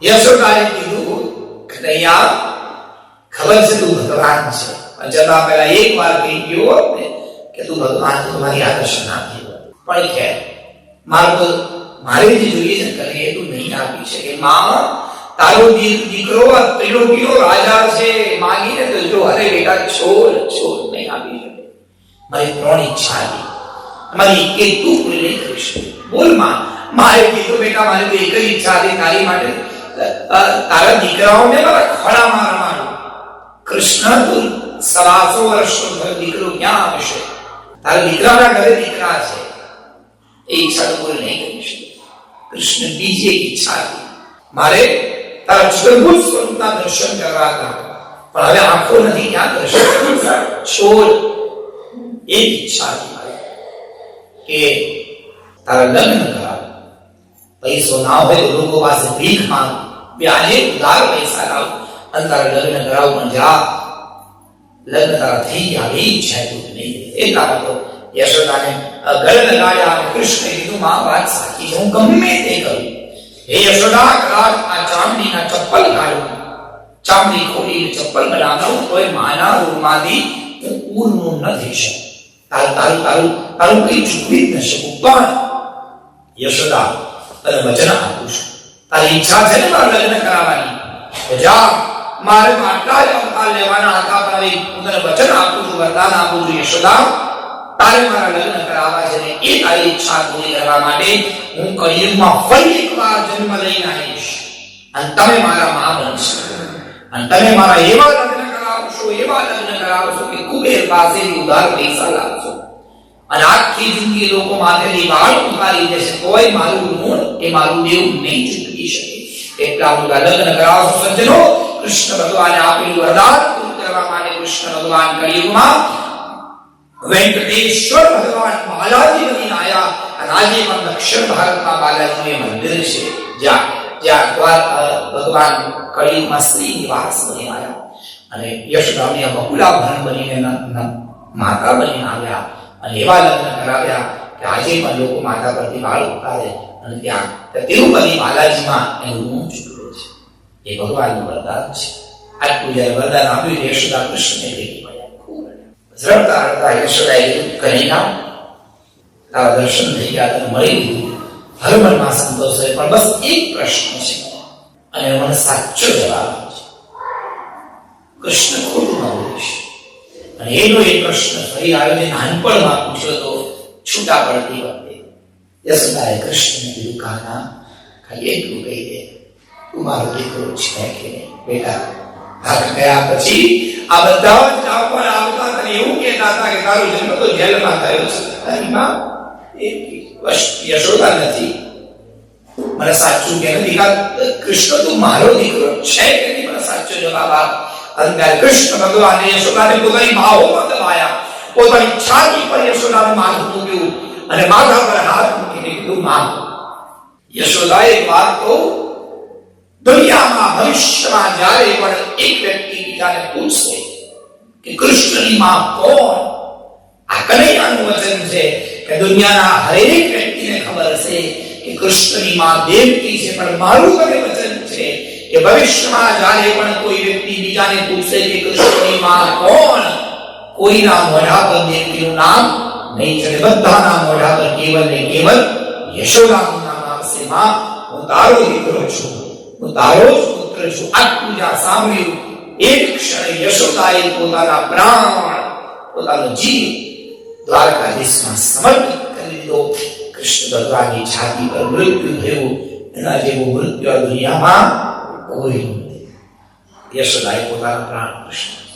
યશોદાએ કીધું કનૈયા, ખબર છે તું ભગવાન છે, પણ જતા પહેલા એક વાર કહી ગયો હોત ને કે તું ભગવાન તો તમારી આ દર્શન આપી હોત. પણ ખેર મારે જે જોઈએ છે કરે એ તું નહીં આપી શકે. માં તારો દીકરો ત્રિલોકીનો રાજા છે, માંગીને તો જો અરે બેટા છોડ નહીં આપી શકે. મારી 3 ઈચ્છા હતી, મારી એક તું પૂરી નહીં કરી શકે. બોલ માં. મારે કીધું બેટા મારી તો એક જ ઈચ્છા હતી તારી માટે, તારા દીકરાઓને મારા ખોળામાં રમાડું. કૃષ્ણ તું 125 વર્ષનો દીકરો ક્યાં આવશે? તારા દીકરાના ઘરે દીકરા છે, એ ઈચ્છા તો પૂરી નહીં કરી શકે. કૃષ્ણ બીજી એક ઈચ્છા હતી, મારે તારા ચતુર્ભુજ સ્વરૂપના દર્શન કરવા હતા, પણ હવે આંખો નથી, ક્યાં દર્શન છોડ. એક ઈચ્છા હતી મારી કે તારા લગ્ન કરાવ. પૈસો ના હોય તો લોકો પાસે ભીખ માંગ, વ્યાજે ઉધાર પૈસા લાવ અને તારા લગ્ન કરાવ. પણ જા, લગ્ન તારા થઈ ગયા એ ઈચ્છા તું નહીં. એટલા તો યશોદાને ગળે લગાડ્યા અને કૃષ્ણે કીધું માં વાત સાચી છે, હું ગમે તે કરું. હે યશોદા, કદાચ આ ચામડીના ચપ્પલ કાઢું, ચામડી ખોલીને ચપ્પલ બનાવું તોય માના રૂપમાંથી હું પૂર્ણ ન થઈ શકું. તારું કઈ ચૂકવી જ ન શકું. પણ યશોદા, તને વચન આપું છું, તારી ઈચ્છા છે ને મારા લગ્ન કરાવવાની, તો જા. મારે આટલા જ અવતાર લેવાના હતા, પણ હવે હું તને વચન આપું છું, વરદાન આપું છું યશોદા, તારે મારા લગ્ન કરાવવા છે ને એ તારી ઈચ્છા પૂરી કરવા માટે હું કળિયુગમાં ફરી એકવાર જન્મ લઈને આવીશ અને તમે મારા મા બનશો અને તમે મારા એવા લગ્ન કરાવશો કે કુબેર પાસેથી ઉધાર પૈસા લાવશો અને આખી જિંદગી લોકો માથેથી વાળ ઉતારી દેશે, કોઈ મારું ઋણ એ મારું દેવું નહીં ચૂકવી શકે. એટલા મોટા લગ્ન કરાવશો સજ્જનો. કૃષ્ણ ભગવાને આપેલું વરદાન પૂરું કરવા માટે કૃષ્ણ ભગવાન કળિયુગમાં વેંકટેશ્વર ભગવાન બાલાજી બનીને આવ્યા. અને આજે પણ દક્ષિણ ભારતમાં બાલાજીનું મંદિર છે, જ્યાં ભગવાન કળિયુગમાં શ્રી નિવાસ બની આવ્યા અને યશોદાને બકુલાભરણ બનીને માતા બનીને આવ્યા અને એવા લગ્ન કરાવ્યા કે આજે પણ લોકો માતા પરથી વાળ ઉતારે અને ત્યાં તિરુપતિ બાલાજીમાં એનું ઋણ ચૂકવે છે. એ ભગવાનનું વરદાન છે. આટલું જયારે વરદાન આપ્યું યશોદા કૃષ્ણને ભેગી રડતા રડતા યશોદાએ કીધું કનૈયા, તારા દર્શન થઈ ગયા, તને મળી લીધું, હવે મનમાં સંતોષ છે, પણ બસ એક પ્રશ્ન છે અને મને સાચો જવાબ છે. કૃષ્ણ ખોટું ન બોલીશ. અને એનો એક પ્રશ્ન ફરી આવ્યો જે નાનપણમાં પૂછ્યો તો છૂટા પડતી વખતે. યશોદાએ કૃષ્ણને કીધું કાના, ખાલી એટલું કહી દે, તું મારો દીકરો છે કે નહીં? બેટા ભાગ ગયા પછી આ બધા જ ચાપણ આવતા અને એવું કહેતા હતા કે તારો જન્મ તો જેલમાં થયો છે. તારી માં યશોદા નથી, મને સાચું કે નથી, કૃષ્ણ તું મારો દીકરો છે કે નહીં? મને સાચો જવાબ આપ. અને કૃષ્ણ ભગવાને યશોદાને પોતાની બાહોમાં દબાયા, પોતાની છાતી પર યશોદાનું માથું મૂક્યું અને માથા પર હાથ મૂકીને કીધું માં, યશોદાએ એક વાત કહું, દુનિયામાં ભવિષ્યમાં જ્યારે પણ એક વ્યક્તિ બીજાને પૂછશે કે કૃષ્ણની માં કોણ, આ કનૈયાનું વચન છે કે દુનિયાના હરેક વ્યક્તિને ખબર છે કે કૃષ્ણની માં દેવકી છે, પણ મારું કને વચન છે કે ભવિષ્યમાં જ્યારે પણ કોઈ વ્યક્તિ બીજાને પૂછશે કે કૃષ્ણની માં કોણ, કોઈના મોઢા પર દેવકીનું નામ નહીં ચડે, બધાના મોઢા પર કેવલ ને કેવલ યશોદાનું નામ આવશે. માં, હું તારો દીકરો છું, હું તારો જ પુત્ર છું. આટલું જ્યાં સાંભળ્યું એક ક્ષણે યશોદાએ પોતાના પ્રાણ, પોતાનો જીવ દ્વારકાધીશમાં સમર્પિત કરી દીધો. કૃષ્ણ ભગવાનની છાતી પર મૃત્યુ થયું, એના જેવું મૃત્યુ આ દુનિયામાં કોઈ નથી. યશોદાએ પોતાના પ્રાણ કૃષ્ણ